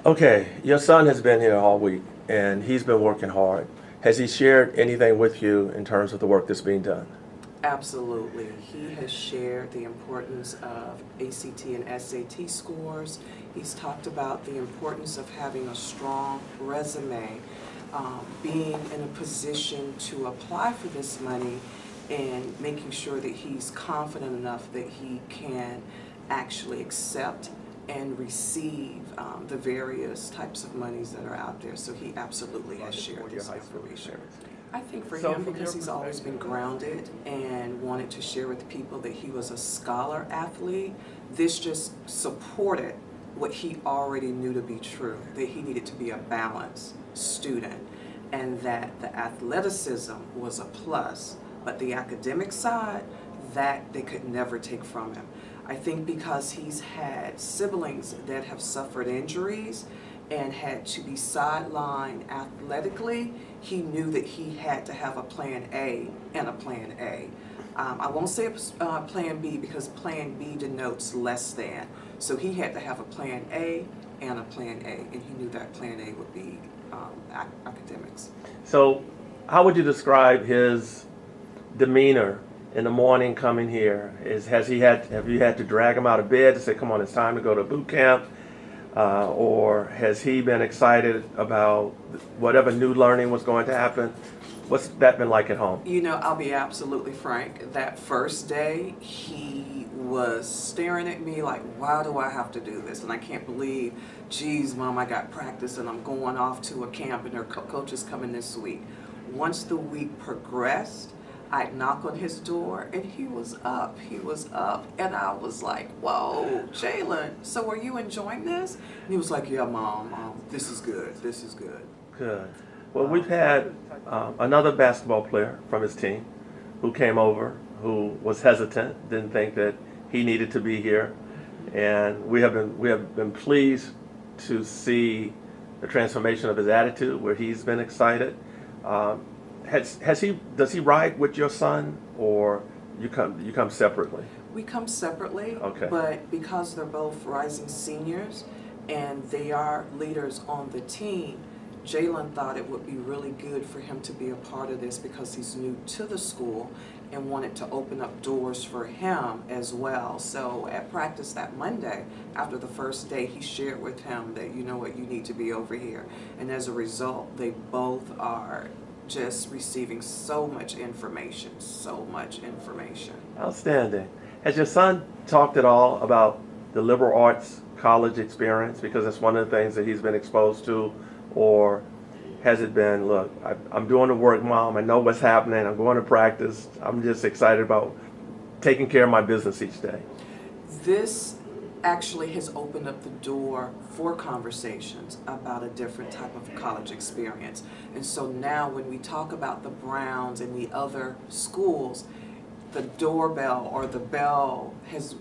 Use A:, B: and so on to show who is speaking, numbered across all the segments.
A: Okay, your son has been here all week and he's been working hard. Has he shared anything with you in terms of the work that's being done?
B: Absolutely. He has shared the importance of ACT and SAT scores. He's talked about the importance of having a strong resume, being in a position to apply for this money, and making sure that he's confident enough that he can actually accept and receive the various types of monies that are out there. So he absolutely has shared this information. I think for him, because he's always been grounded and wanted to share with people that he was a scholar athlete, this just supported what he already knew to be true, that he needed to be a balanced student and that the athleticism was a plus, but the academic side, that they could never take from him. I think because he's had siblings that have suffered injuries and had to be sidelined athletically, he knew that he had to have a plan A and a plan A. I won't say plan B because plan B denotes less than. So he had to have a plan A and a plan A, and he knew that plan A would be academics.
A: So, how would you describe his demeanor in the morning coming here? Have you had to drag him out of bed to say, come on, it's time to go to boot camp? Or has he been excited about whatever new learning was going to happen? What's that been like at home?
B: You know, I'll be absolutely frank. That first day, he was staring at me like, why do I have to do this? And I can't believe, geez, Mom, I got practice and I'm going off to a camp and their coach is coming this week. Once the week progressed, I'd knock on his door and he was up. He was up and I was like, whoa, Jalen, so are you enjoying this? And he was like, yeah, Mom, this is good. This is good.
A: Good. Well, we've had another basketball player from his team who came over, who was hesitant, didn't think that he needed to be here, and we have been pleased to see the transformation of his attitude, where he's been excited. Does he ride with your son, or you come separately?
B: We come separately,
A: Okay.
B: but because they're both rising seniors and they are leaders on the team, Jalen thought it would be really good for him to be a part of this because he's new to the school and wanted to open up doors for him as well. So at practice that Monday, after the first day, he shared with him that, you know what, you need to be over here. And as a result, they both are just receiving so much information, so much information.
A: Outstanding. Has your son talked at all about the liberal arts college experience, because it's one of the things that he's been exposed to? Or has it been, look, I'm doing the work, Mom, I know what's happening, I'm going to practice, I'm just excited about taking care of my business each day?
B: This actually has opened up the door for conversations about a different type of college experience. And so now when we talk about the Browns and the other schools, the doorbell or the bell has,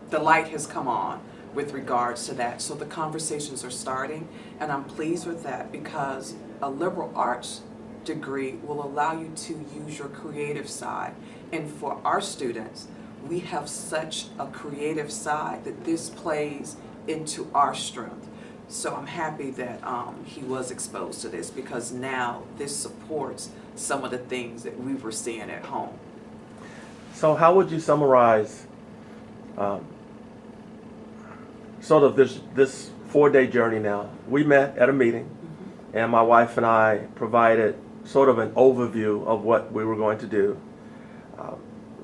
B: the light has come on with regards to that. So the conversations are starting, and I'm pleased with that because a liberal arts degree will allow you to use your creative side. And for our students, we have such a creative side that this plays into our strength. So I'm happy that he was exposed to this because now this supports some of the things that we were seeing at home.
A: So how would you summarize sort of this 4-day journey now? We met at a meeting, and my wife and I provided sort of an overview of what we were going to do.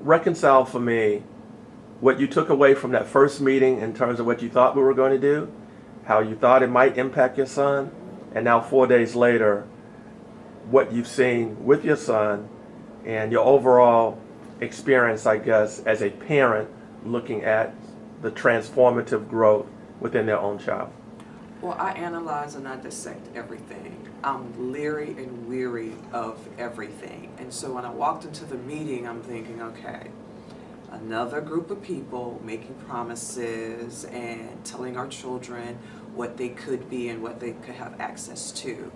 A: Reconcile for me what you took away from that first meeting in terms of what you thought we were going to do, how you thought it might impact your son, and now 4 days later, what you've seen with your son and your overall experience, I guess, as a parent looking at the transformative growth within their own child.
B: Well, I analyze and I dissect everything. I'm leery and weary of everything. And so when I walked into the meeting, I'm thinking, okay, another group of people making promises and telling our children what they could be and what they could have access to.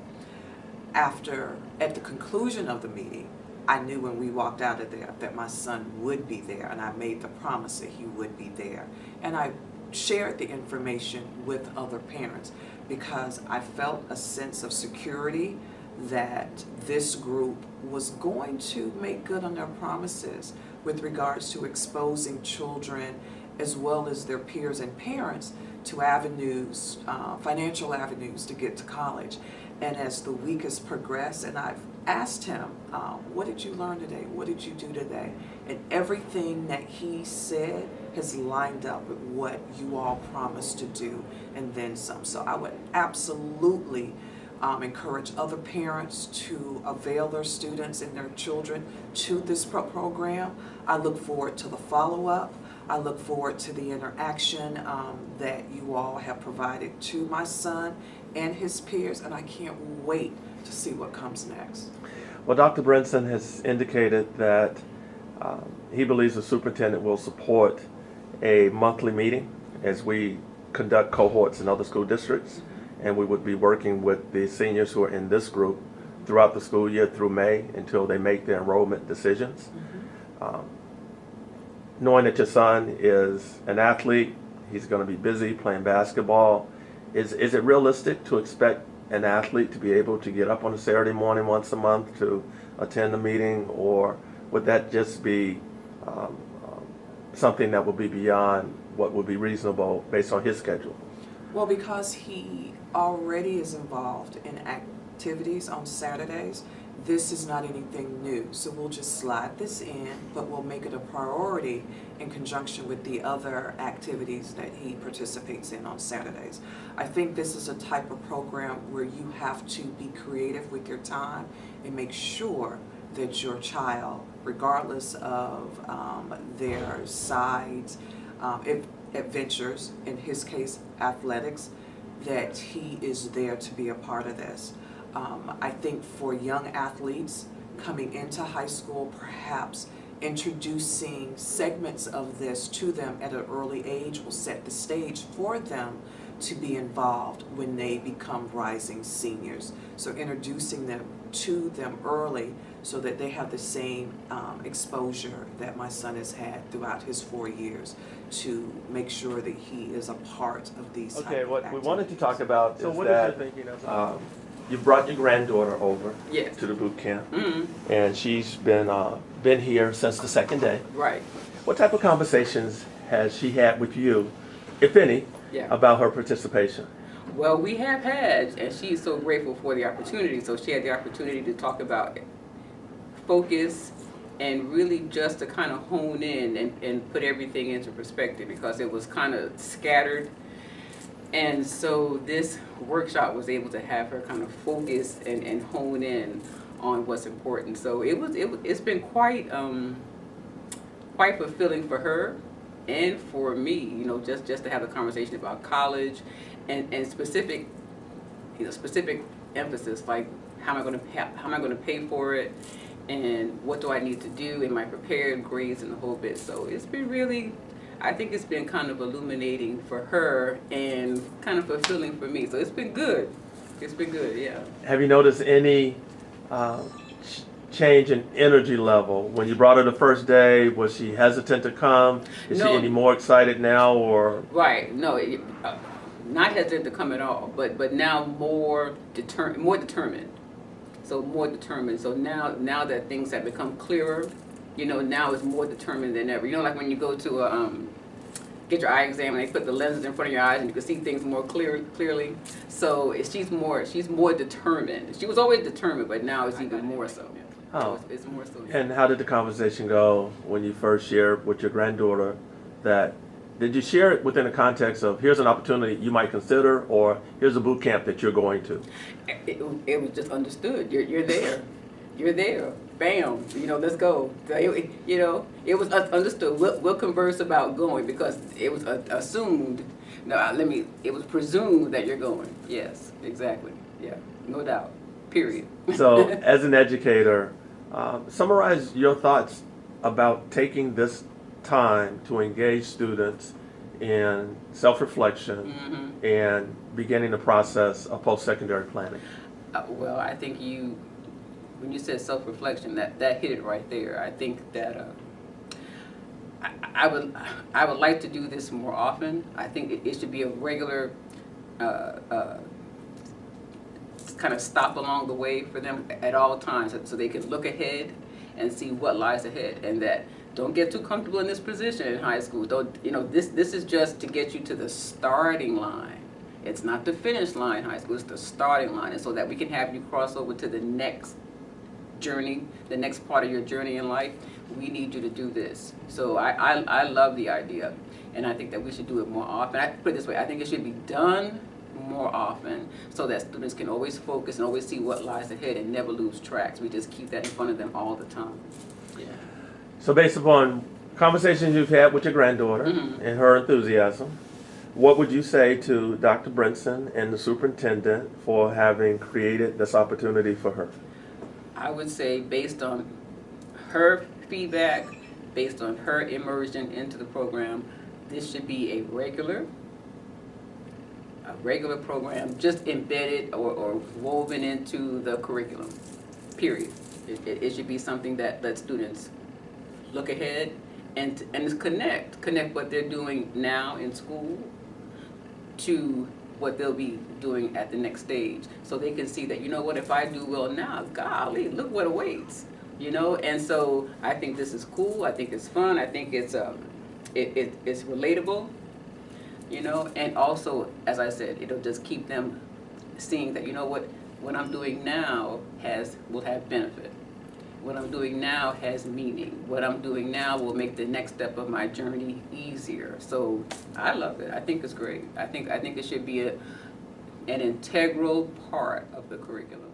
B: At the conclusion of the meeting, I knew when we walked out of there that my son would be there, and I made the promise that he would be there. And I shared the information with other parents because I felt a sense of security that this group was going to make good on their promises with regards to exposing children as well as their peers and parents to avenues, financial avenues to get to college. And as the week has progressed, and I've asked him, what did you learn today? What did you do today? And everything that he said has lined up with what you all promised to do and then some. So I would absolutely encourage other parents to avail their students and their children to this program. I look forward to the follow-up. I look forward to the interaction that you all have provided to my son and his peers, and I can't wait to see what comes next.
A: Well, Dr. Brinson has indicated that he believes the superintendent will support a monthly meeting as we conduct cohorts in other school districts, and we would be working with the seniors who are in this group throughout the school year through May until they make their enrollment decisions. Knowing that your son is an athlete, he's going to be busy playing basketball, is it realistic to expect an athlete to be able to get up on a Saturday morning once a month to attend a meeting, or would that just be something that would be beyond what would be reasonable based on his schedule?
B: Well, because he already is involved in activities on Saturdays, this is not anything new. So we'll just slide this in, but we'll make it a priority in conjunction with the other activities that he participates in on Saturdays. I think this is a type of program where you have to be creative with your time and make sure that your child, regardless of their sides, adventures, in his case athletics, that he is there to be a part of this. I think for young athletes coming into high school, perhaps introducing segments of this to them at an early age will set the stage for them to be involved when they become rising seniors. So introducing them to them early so that they have the same exposure that my son has had throughout his 4 years to make sure that he is a part of these type of
A: Okay, what we
B: activities.
A: wanted to talk about is
C: what
A: that
C: is your thinking of
A: you brought your granddaughter over
C: Yes.
A: to the boot camp,
C: Mm-hmm.
A: and she's been here since the second day.
C: Right.
A: What type of conversations has she had with you, if any,
C: Yeah.
A: about her participation?
C: Well, we have had, and she's so grateful for the opportunity. So she had the opportunity to talk about focus and really just to kind of hone in and put everything into perspective because it was kind of scattered. And so this workshop was able to have her kind of focus and hone in on what's important. So it's been quite fulfilling for her and for me, you know, just to have a conversation about college and specific emphasis, like how am I going to pay for it, and what do I need to do, am I prepared, grades, and the whole bit. So it's been really, I think it's been kind of illuminating for her and kind of fulfilling for me. So it's been good. It's been good, yeah.
A: Have you noticed any change in energy level? When you brought her the first day, was she hesitant to come? Is she
C: No.
A: any more excited now, or?
C: Right. No, not hesitant to come at all, but now more determined. So more determined. So now that things have become clearer, you know, now it's more determined than ever. You know, like when you go to get your eye exam and they put the lenses in front of your eyes and you can see things more clearly. So she's more determined. She was always determined, but now it's even more so.
A: Oh.
C: It's more so.
A: And how did the conversation go when you first shared with your granddaughter that? Did you share it within the context of here's an opportunity you might consider, or here's a boot camp that you're going to?
C: It was just understood. You're there. You're there. Bam. You know, let's go. You know, it was understood. We'll converse about going because it was assumed. No, it was presumed that you're going. Yes, exactly. Yeah, no doubt. Period.
A: So, as an educator, summarize your thoughts about taking this time to engage students in self-reflection
C: Mm-hmm.
A: and beginning the process of post-secondary planning.
C: Well, I think when you said self-reflection, that hit it right there. I think that I would like to do this more often. I think it should be a regular kind of stop along the way for them at all times, so they can look ahead and see what lies ahead, and that don't get too comfortable in this position in high school. Don't, you know, this is just to get you to the starting line. It's not the finish line in high school, it's the starting line, and so that we can have you cross over to the next journey, the next part of your journey in life. We need you to do this. So I love the idea, and I think that we should do it more often. I put it this way, I think it should be done more often so that students can always focus and always see what lies ahead and never lose tracks. We just keep that in front of them all the time. Yeah.
A: So based upon conversations you've had with your granddaughter and her enthusiasm, what would you say to Dr. Brinson and the superintendent for having created this opportunity for her?
C: I would say, based on her feedback, based on her immersion into the program, this should be a regular program, just embedded or woven into the curriculum, period. It should be something that students look ahead and connect what they're doing now in school to what they'll be doing at the next stage, so they can see that, you know what, if I do well now, golly, look what awaits, you know. And so I think this is cool. I think it's fun. I think it's it's relatable, you know. And also, as I said, it'll just keep them seeing that, you know what I'm doing now will have benefit. What I'm doing now has meaning. What I'm doing now will make the next step of my journey easier. So I love it. I think it's great. I think it should be an integral part of the curriculum.